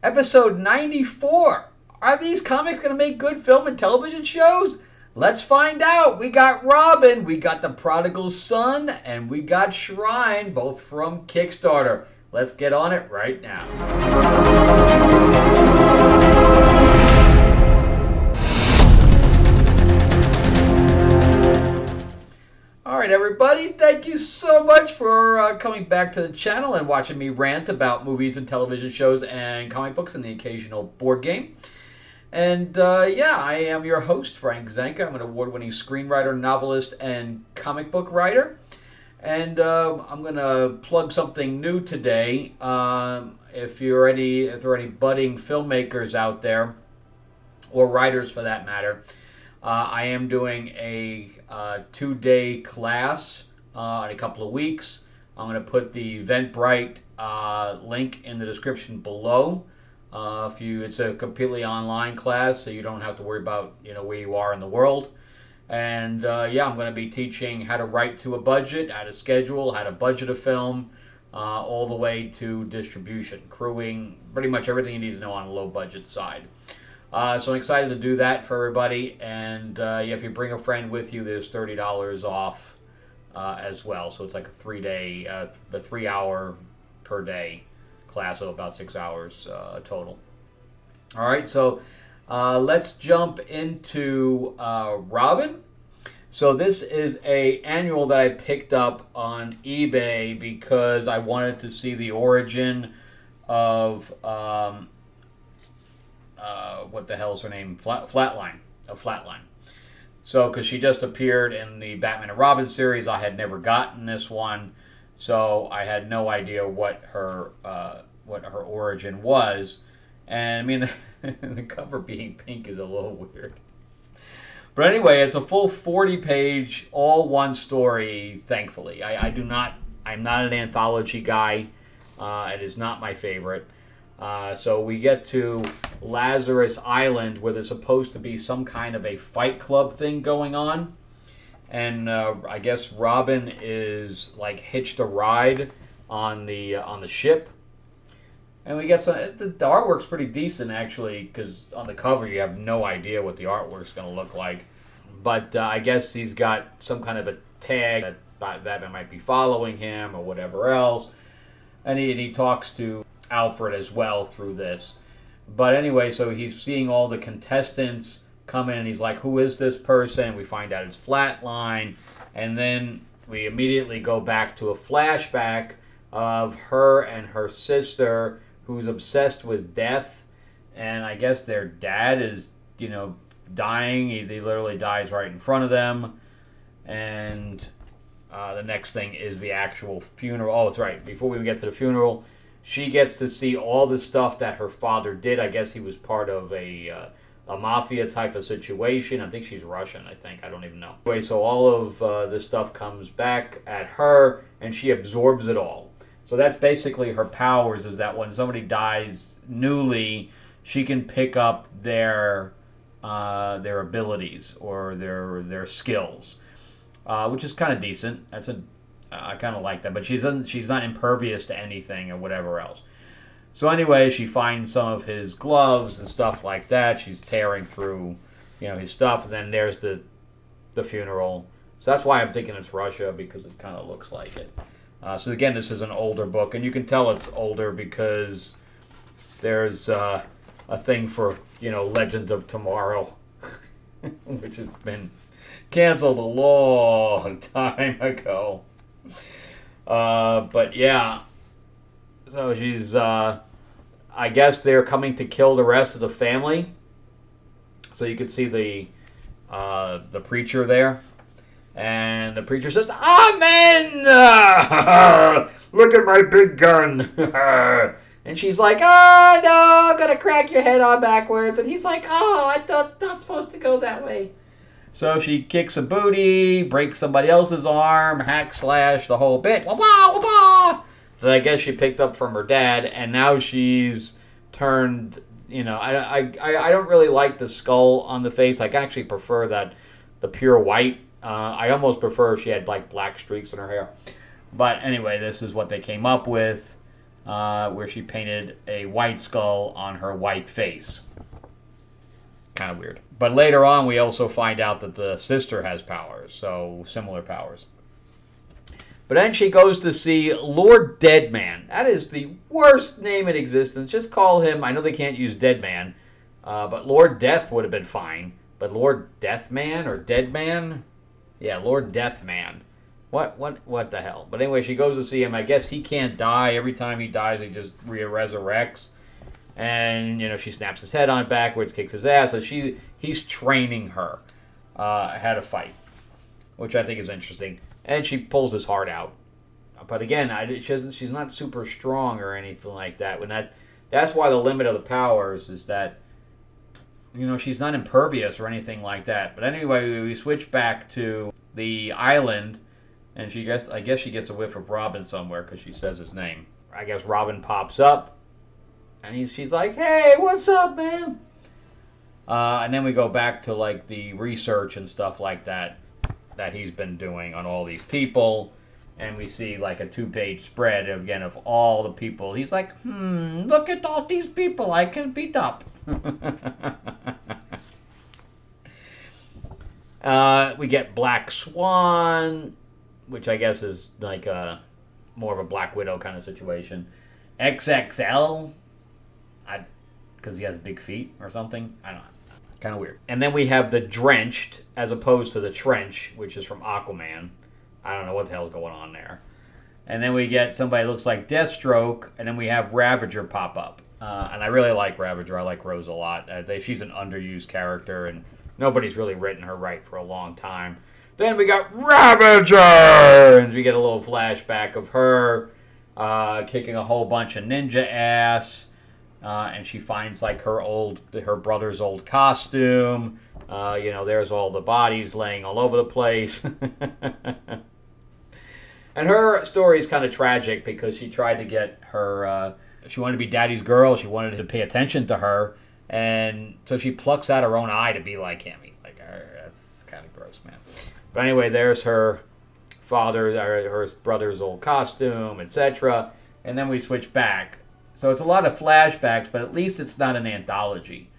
Episode 94. Are these comics going to make good film and television shows? Let's find out. We got Robin, we got the Prodigal Son, and we got Shrine, both from Kickstarter. Let's get on it right now. Alright everybody, thank you so much for coming back to the channel and watching me rant about movies and television shows and comic books and the occasional board game. And I am your host, Frank Zanca. I'm an award-winning screenwriter, novelist, and comic book writer. And I'm going to plug something new today. If there are any budding filmmakers out there, or writers for that matter, I am doing a 2-day class in a couple of weeks. I'm going to put the Eventbrite link in the description below. It's a completely online class, so you don't have to worry about where you are in the world. And I'm going to be teaching how to write to a budget, how to schedule, how to budget a film, all the way to distribution, crewing, pretty much everything you need to know on a low budget side. So I'm excited to do that for everybody. And if you bring a friend with you, there's $30 off as well. So it's like a 3-hour per day class, so about 6 hours total. All right, so let's jump into Robin. So this is an annual that I picked up on eBay because I wanted to see the origin of what the hell's her name? Flatline. So, because she just appeared in the Batman and Robin series, I had never gotten this one, so I had no idea what her origin was. And I mean, the cover being pink is a little weird. But anyway, it's a full 40-page, all one story. Thankfully, I'm not an anthology guy. It is not my favorite. So we get to Lazarus Island, where there's supposed to be some kind of a fight club thing going on. And I guess Robin is like hitched a ride on the ship. And we get the artwork's pretty decent actually, because on the cover you have no idea what the artwork's going to look like. But I guess he's got some kind of a tag that Batman might be following him or whatever else. And he talks to Alfred as well through this. But anyway, so he's seeing all the contestants come in and he's like, who is this person? We find out it's Flatline. And then we immediately go back to a flashback of her and her sister who's obsessed with death. And I guess their dad is, dying. He literally dies right in front of them. And the next thing is the actual funeral. Oh, that's right. Before we get to the funeral, she gets to see all the stuff that her father did. I guess he was part of a mafia type of situation. I think she's Russian, I don't even know. Anyway, so all of this stuff comes back at her, and she absorbs it all. So that's basically her powers, is that when somebody dies newly, she can pick up their abilities or their skills, which is kind of decent. I kind of like that, but she's not impervious to anything or whatever else. So anyway, she finds some of his gloves and stuff like that. She's tearing through, his stuff, and then there's the funeral. So that's why I'm thinking it's Russia, because it kind of looks like it. So again, this is an older book, and you can tell it's older because there's a thing for Legends of Tomorrow, which has been canceled a long time ago. But yeah, so she's, I guess they're coming to kill the rest of the family. So you can see the preacher there. And the preacher says, Amen! Look at my big gun. And she's like, oh, no, I'm going to crack your head on backwards. And he's like, oh, I'm not supposed to go that way. So she kicks a booty, breaks somebody else's arm, hack slash, the whole bit. Wah-wah, wah-wah. That I guess she picked up from her dad, and now she's turned, I don't really like the skull on the face. I actually prefer the pure white. I almost prefer if she had like black streaks in her hair. But anyway, this is what they came up with. where she painted a white skull on her white face. Kind of weird. But later on, we also find out that the sister has powers, so similar powers. But then she goes to see Lord Deadman. That is the worst name in existence. Just call him, I know they can't use Deadman, but Lord Death would have been fine. But Lord Deathman or Deadman? Yeah, Lord Deathman. What the hell? But anyway, she goes to see him. I guess he can't die. Every time he dies, he just resurrects. And, she snaps his head on backwards, kicks his ass. So he's training her how to fight, which I think is interesting. And she pulls his heart out. But again, she's not super strong or anything like that. That's why the limit of the powers is that, she's not impervious or anything like that. But anyway, we switch back to the island, and I guess she gets a whiff of Robin somewhere because she says his name. I guess Robin pops up, and she's like, "Hey, what's up, man?" And then we go back to like the research and stuff like that he's been doing on all these people, and we see like a 2-page spread again of all the people. He's like, look at all these people I can beat up. We get Black Swan, which I guess is like more of a Black Widow kind of situation. XXL, because he has big feet or something. I don't know. Kind of weird. And then we have the Drenched as opposed to the Trench, which is from Aquaman. I don't know what the hell's going on there. And then we get somebody who looks like Deathstroke, and then we have Ravager pop up. And I really like Ravager. I like Rose a lot. She's an underused character, and nobody's really written her right for a long time. Then we got Ravager! And we get a little flashback of her kicking a whole bunch of ninja ass. And she finds like her brother's old costume. There's all the bodies laying all over the place. And her story is kind of tragic because she tried to get her, she wanted to be daddy's girl. She wanted to pay attention to her. And so she plucks out her own eye to be like him. He's like, that's kind of gross, man. But anyway, there's her her brother's old costume, etc. And then we switch back. So it's a lot of flashbacks, but at least it's not an anthology.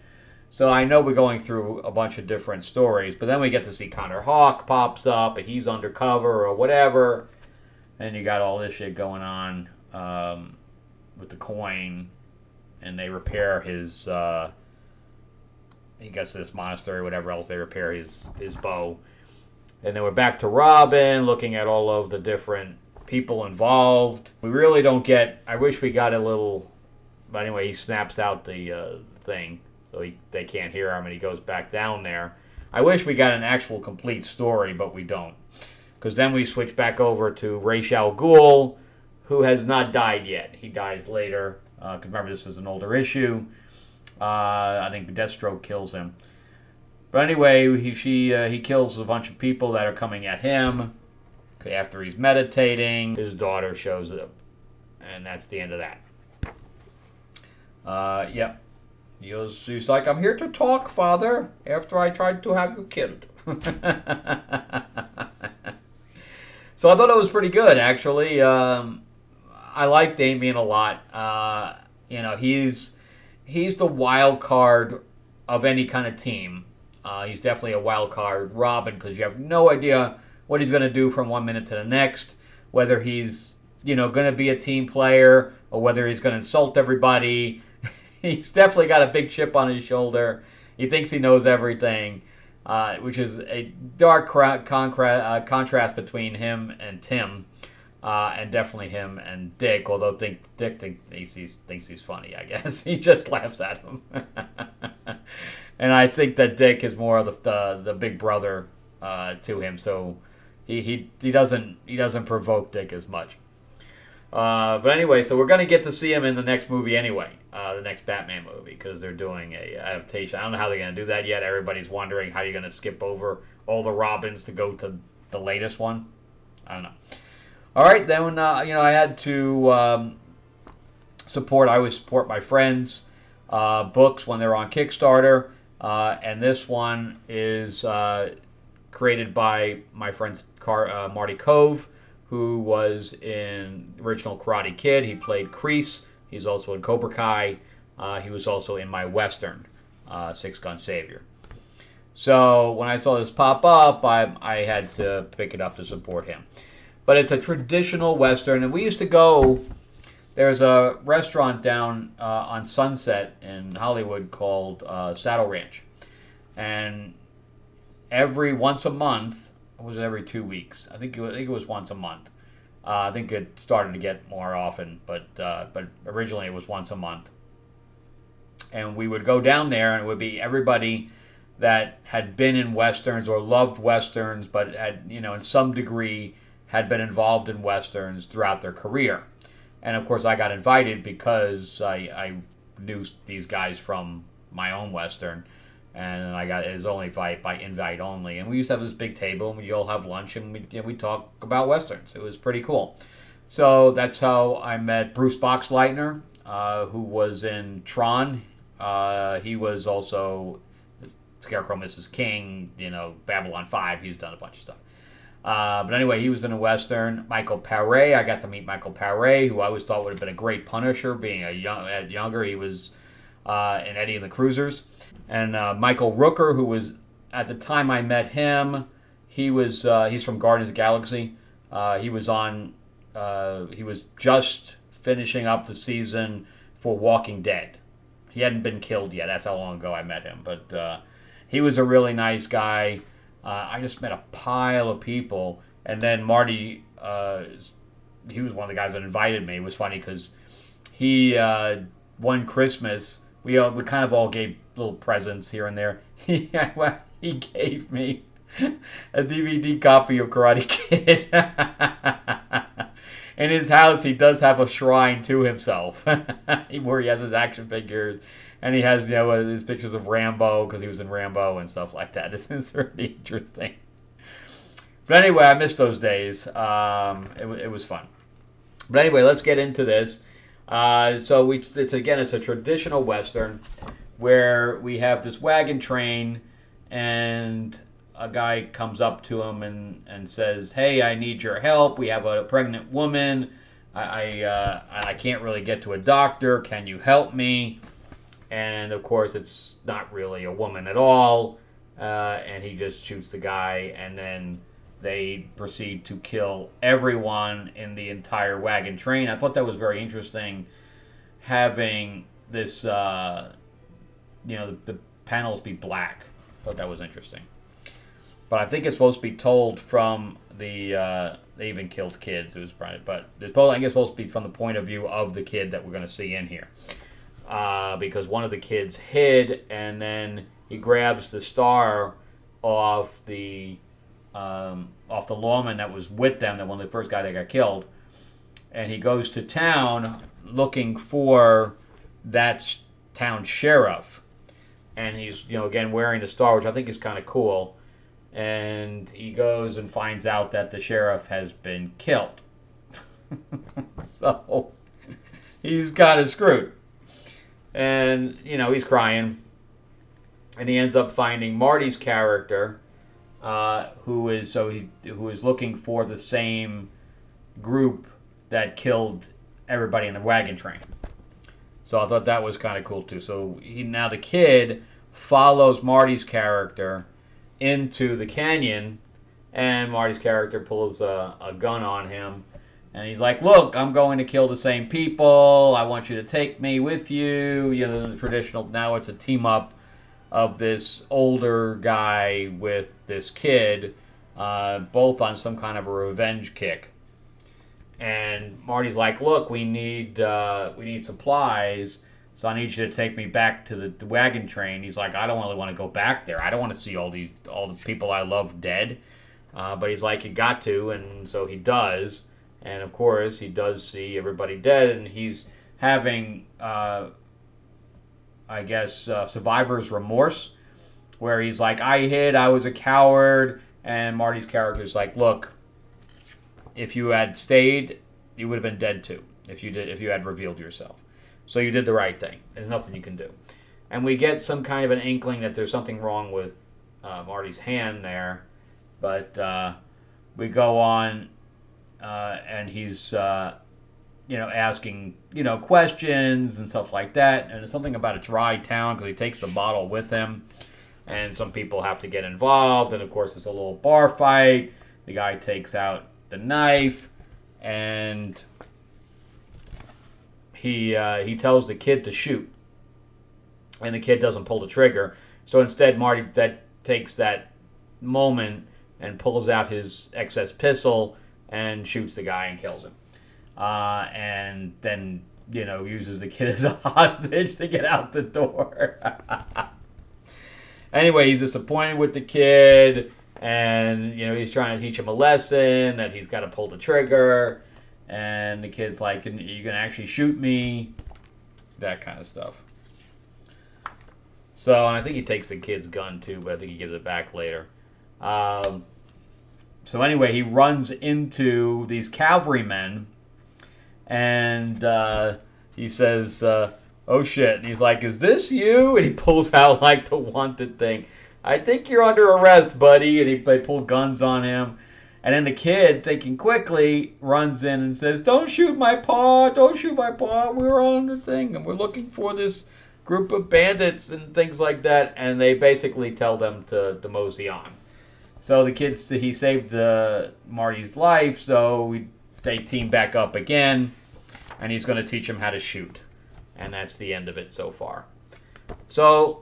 So I know we're going through a bunch of different stories, but then we get to see Connor Hawke pops up, and he's undercover or whatever. And you got all this shit going on with the coin, and they repair his, he gets to this monastery or whatever else, they repair his bow. And then we're back to Robin, looking at all of the different people involved. We really don't get, I wish we got a little, but anyway, he snaps out the thing, so they can't hear him, and he goes back down there. I wish we got an actual complete story, but we don't. Because then we switch back over to Ra's al Ghul, who has not died yet. He dies later, because remember, this is an older issue. I think Deathstroke kills him. But anyway, he kills a bunch of people that are coming at him. After he's meditating, his daughter shows up. And that's the end of that. Yep. He's like, I'm here to talk, Father, after I tried to have you killed. So I thought it was pretty good, actually. I like Damian a lot. He's the wild card of any kind of team. He's definitely a wild card Robin, because you have no idea what he's going to do from one minute to the next, whether he's, going to be a team player or whether he's going to insult everybody. He's definitely got a big chip on his shoulder. He thinks he knows everything, which is a dark contrast between him and Tim, and definitely him and Dick, although Dick thinks he's funny, I guess. He just laughs at him. And I think that Dick is more of the big brother to him, so he doesn't provoke Dick as much. But anyway, so we're going to get to see him in the next movie anyway, the next Batman movie, because they're doing a adaptation. I don't know how they're going to do that yet. Everybody's wondering how you're going to skip over all the Robins to go to the latest one. I don't know. All right, then I had to I always support my friends' books when they're on Kickstarter, and this one is created by my friend Marty Cove, who was in the original Karate Kid. He played Kreese. He's also in Cobra Kai. He was also in my Western, Six Gun Savior. So when I saw this pop up, I had to pick it up to support him. But it's a traditional Western, and we used to go. There's a restaurant down on Sunset in Hollywood called Saddle Ranch, and once a month, or was it every 2 weeks? I think it was once a month. I think it started to get more often, but originally it was once a month. And we would go down there, and it would be everybody that had been in Westerns or loved Westerns, but had, in some degree had been involved in Westerns throughout their career. And of course I got invited because I knew these guys from my own Western. And it was only by invite only. And we used to have this big table, and we'd all have lunch, and we'd talk about Westerns. It was pretty cool. So that's how I met Bruce Boxleitner, who was in Tron. He was also Scarecrow, Mrs. King, Babylon 5. He's done a bunch of stuff. But anyway, he was in a Western. Michael Paré, I got to meet Michael Paré, who I always thought would have been a great Punisher. Being younger, he was in Eddie and the Cruisers. And Michael Rooker, who was, at the time I met him, he's from Guardians of the Galaxy. He was just finishing up the season for Walking Dead. He hadn't been killed yet. That's how long ago I met him. But he was a really nice guy. I just met a pile of people. And then Marty, he was one of the guys that invited me. It was funny because he, one Christmas, we kind of all gave little presents here and there. He gave me a DVD copy of Karate Kid. In his house, he does have a shrine to himself where he has his action figures, and he has his pictures of Rambo because he was in Rambo and stuff like that. It's really interesting. But anyway, I missed those days. It was fun. But anyway, let's get into this. It's a traditional Western where we have this wagon train, and a guy comes up to him and says, "Hey, I need your help. We have a pregnant woman. I can't really get to a doctor. Can you help me?" And of course, it's not really a woman at all. And he just shoots the guy, and then they proceed to kill everyone in the entire wagon train. I thought that was very interesting, having this, the panels be black. I thought that was interesting. But I think it's supposed to be told from they even killed kids. It was private, but I think it's supposed to be from the point of view of the kid that we're going to see in here, because one of the kids hid, and then he grabs the star off the lawman that was with them, that one of the first guy that got killed, and he goes to town looking for that town sheriff, and he's again wearing the star, which I think is kind of cool. And he goes and finds out that the sheriff has been killed. So he's kind of screwed. And, he's crying. And he ends up finding Marty's character, who is looking for the same group that killed everybody in the wagon train. So I thought that was kind of cool too. So now the kid follows Marty's character into the canyon, and Marty's character pulls a gun on him, and he's like, "Look, I'm going to kill the same people. I want you to take me with you." The traditional. Now it's a team up of this older guy with this kid, both on some kind of a revenge kick. And Marty's like, "Look, we need supplies. So I need you to take me back to the wagon train." He's like, "I don't really want to go back there. I don't want to see all the people I love dead." But he's like, "You got to," and so he does. And of course, he does see everybody dead, and he's having, survivor's remorse, where he's like, "I hid. I was a coward." And Marty's character's like, "Look, if you had stayed, you would have been dead too. If you had revealed yourself. So you did the right thing. There's nothing you can do." And we get some kind of an inkling that there's something wrong with Marty's hand there. But we go on. and he's asking questions and stuff like that. And it's something about a dry town because he takes the bottle with him, and some people have to get involved. And of course, it's a little bar fight. The guy takes out the knife, and he tells the kid to shoot, and the kid doesn't pull the trigger. So instead, Marty takes that moment and pulls out his excess pistol and shoots the guy and kills him. And then uses the kid as a hostage to get out the door. Anyway, he's disappointed with the kid, and he's trying to teach him a lesson that he's got to pull the trigger. And the kid's like, "Are you gonna actually shoot me?" That kind of stuff. So, and I think he takes the kid's gun too, but I think he gives it back later. So anyway, he runs into these cavalrymen, and he says, "Oh shit!" And he's like, "Is this you?" And he pulls out like the wanted thing. "I think you're under arrest, buddy." And they pull guns on him. And then the kid, thinking quickly, runs in and says, "Don't shoot my paw! Don't shoot my paw! We're on the thing, and we're looking for this group of bandits," and things like that. And they basically tell them to mosey on. So the kids, he saved Marty's life, so they team back up again, and he's going to teach him how to shoot. And that's the end of it so far. So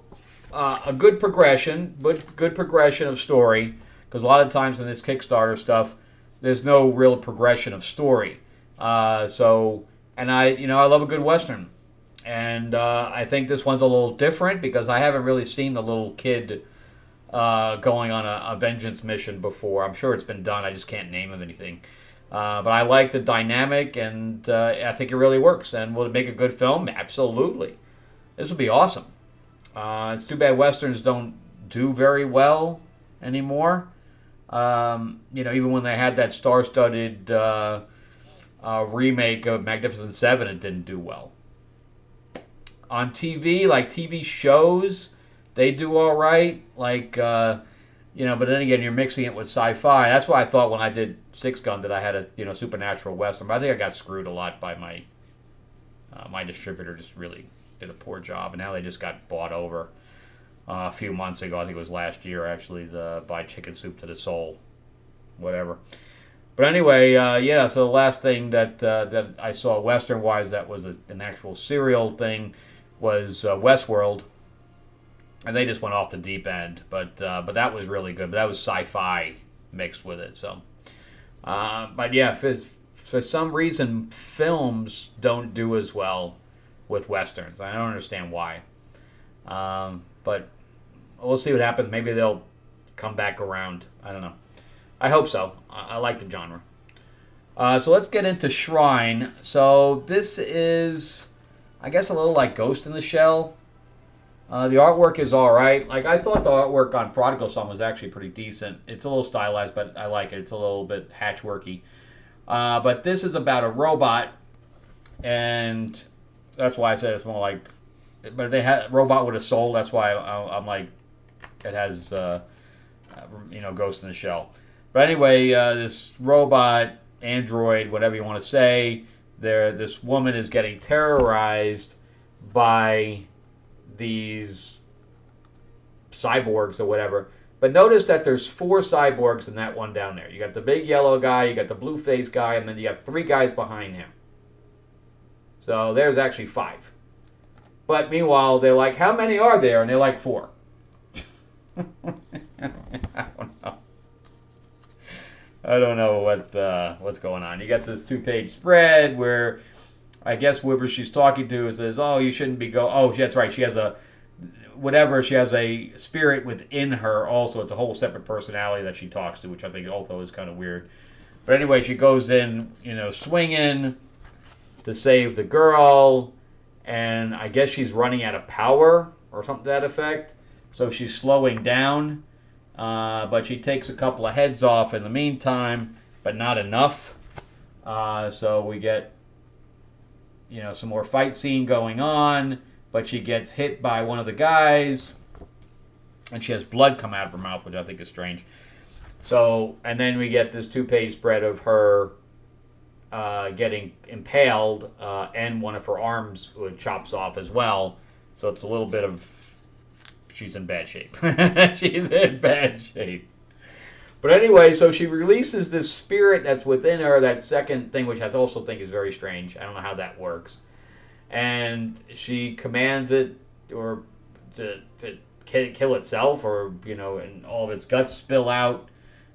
a good progression, but good progression of story. Because a lot of times in this Kickstarter stuff, there's no real progression of story. And I love a good Western. And I think this one's a little different because I haven't really seen the little kid going on a vengeance mission before. I'm sure it's been done. I just can't name of anything. But I like the dynamic, and I think it really works. And will it make a good film? Absolutely. This will be awesome. It's too bad Westerns don't do very well anymore. Even when they had that star-studded remake of Magnificent Seven, it didn't do well. On TV, like TV shows, they do all right. But then again, you're mixing it with sci-fi. That's why I thought when I did Six Gun that I had a supernatural Western. But I think I got screwed a lot by my distributor. Just really did a poor job, and now they just got bought over. A few months ago, I think it was last year, actually, by Chicken Soup to the Soul, whatever. But anyway, so the last thing that I saw Western-wise that was an actual serial thing was Westworld, and they just went off the deep end. But that was really good. But that was sci-fi mixed with it. So, for some reason, films don't do as well with Westerns. I don't understand why. But we'll see what happens. Maybe they'll come back around. I don't know. I hope so. I like the genre. So let's get into Shrine. So this is, I guess, a little like Ghost in the Shell. The artwork is all right. Like, I thought the artwork on Prodigal Son was actually pretty decent. It's a little stylized, but I like it. It's a little bit hatchworky. But this is about a robot, and that's why I said it's more like. But they had a robot with a soul. That's why I'm like, it has, Ghost in the Shell. But anyway, this robot, android, whatever you want to say, this woman is getting terrorized by these cyborgs or whatever. But notice that there's 4 cyborgs in that one down there. You got the big yellow guy, you got the blue face guy, and then you have 3 guys behind him. So there's actually 5. But meanwhile, they're like, "How many are there?" And they're like, 4. I don't know what's going on. You got this 2-page spread where I guess whoever she's talking to says, "Oh, you shouldn't be Oh, that's right. She has she has a spirit within her also. It's a whole separate personality that she talks to, which I think also is kind of weird. But anyway, she goes in, swinging to save the girl. And I guess she's running out of power or something to that effect. So she's slowing down. But she takes a couple of heads off in the meantime, but not enough. So we get, some more fight scene going on. But she gets hit by one of the guys. And she has blood come out of her mouth, which I think is strange. So, and then we get this 2-page spread of her getting impaled, and one of her arms chops off as well. So it's a little bit of, she's in bad shape. She's in bad shape. But anyway, so she releases this spirit that's within her, that second thing, which I also think is very strange. I don't know how that works. And she commands it or to kill itself, or, and all of its guts spill out,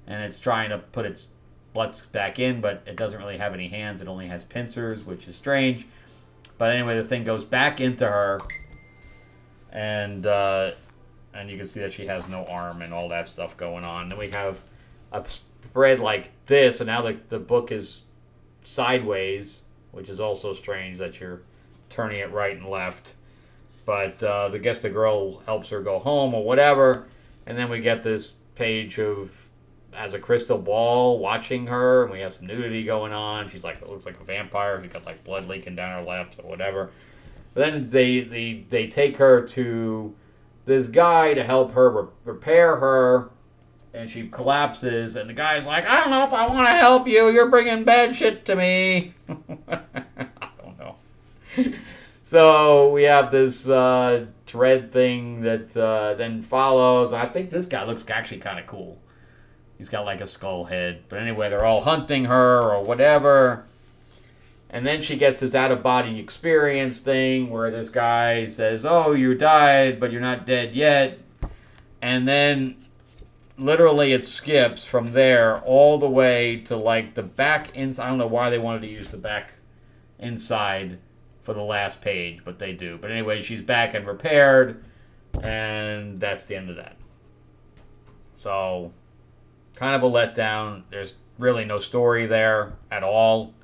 and it's trying to put its blood back in, but it doesn't really have any hands. It only has pincers, which is strange. But anyway, the thing goes back into her, and you can see that she has no arm and all that stuff going on. Then we have a spread like this, and now the book is sideways, which is also strange that you're turning it right and left. But I guess the girl helps her go home or whatever, and then we get this page of as a crystal ball watching her, and we have some nudity going on. She's like, it looks like a vampire. She's got like blood leaking down her lap or whatever. But then they take her to this guy to help her repair her, and she collapses, and the guy's like, I don't know if I want to help you. You're bringing bad shit to me. I don't know. So we have this dread thing that then follows. I think this guy looks actually kind of cool. He's got like a skull head. But anyway, they're all hunting her or whatever. And then she gets this out-of-body experience thing where this guy says, oh, you died, but you're not dead yet. And then literally it skips from there all the way to like the back inside. I don't know why they wanted to use the back inside for the last page, but they do. But anyway, she's back and repaired, and that's the end of that. So, kind of a letdown. There's really no story there at all.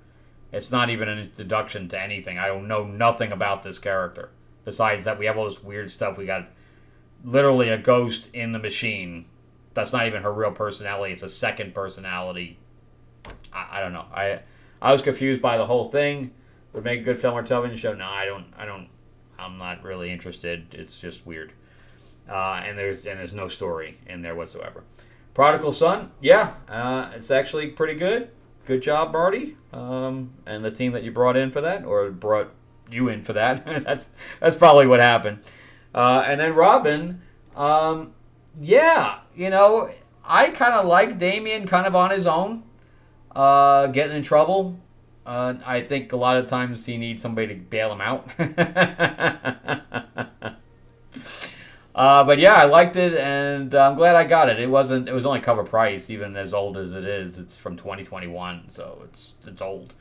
It's not even an introduction to anything. I don't know nothing about this character. Besides that, we have all this weird stuff. We got literally a ghost in the machine. That's not even her real personality. It's a second personality. I don't know. I was confused by the whole thing. Would make a good film or television show? No, I'm not really interested. It's just weird. And there's no story in there whatsoever. Prodigal Son, yeah, it's actually pretty good. Good job, Marty, and the team that you brought in for that, or brought you in for that. that's probably what happened. And then Robin, yeah, I kind of like Damien kind of on his own, getting in trouble. I think a lot of times he needs somebody to bail him out. But yeah, I liked it, and I'm glad I got it. It was only cover price, even as old as it is. It's from 2021, so it's old,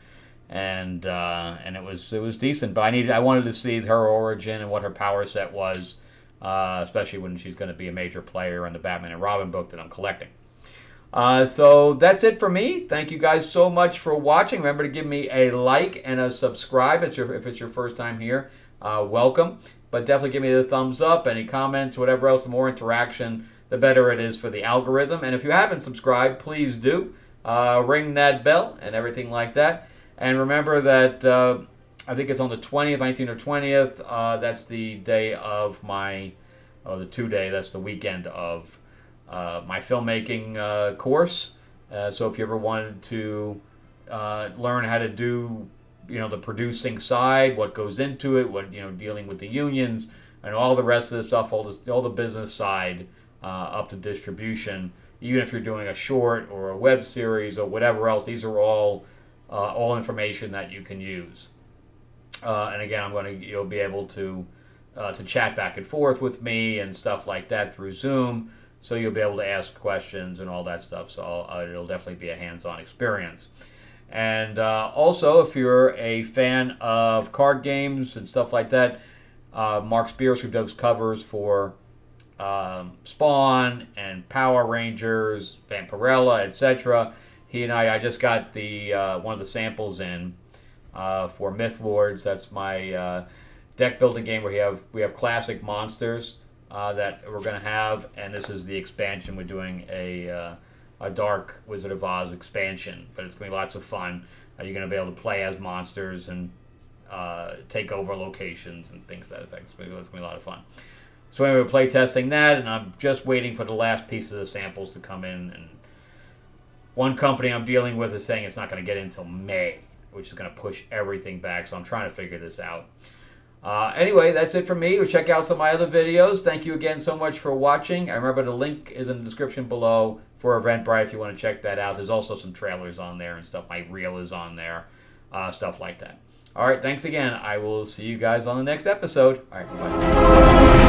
and it was decent. But I wanted to see her origin and what her power set was, especially when she's going to be a major player in the Batman and Robin book that I'm collecting. So that's it for me. Thank you guys so much for watching. Remember to give me a like and a subscribe if it's your first time here. Welcome. But definitely give me the thumbs up, any comments, whatever else. The more interaction, the better it is for the algorithm. And if you haven't subscribed, please do. Ring that bell and everything like that. And remember that I think it's on the 20th, 19th or 20th. That's the day of the 2-day, that's the weekend of my filmmaking course. So if you ever wanted to learn how to do the producing side, what goes into it, what dealing with the unions and all the rest of the stuff, all the business side up to distribution, even if you're doing a short or a web series or whatever else, these are all information that you can use. And again, you'll be able to chat back and forth with me and stuff like that through Zoom. So you'll be able to ask questions and all that stuff. So it'll definitely be a hands-on experience. And also, if you're a fan of card games and stuff like that, Mark Spears, who does covers for Spawn and Power Rangers, Vampirella, etc., he and I just got the one of the samples in for Myth Lords. That's my deck building game where we have classic monsters that we're going to have, and this is the expansion. We're doing a Dark Wizard of Oz expansion, but it's going to be lots of fun. You're going to be able to play as monsters and take over locations and things to that effect. It's going to be a lot of fun. So anyway, we're play testing that, and I'm just waiting for the last pieces of samples to come in. And one company I'm dealing with is saying it's not going to get in until May, which is going to push everything back. So I'm trying to figure this out. Anyway, that's it for me. We'll check out some of my other videos. Thank you again so much for watching. And remember, the link is in the description below for Eventbrite if you want to check that out. There's also some trailers on there and stuff. My reel is on there, stuff like that. All right, thanks again. I will see you guys on the next episode. All right, bye.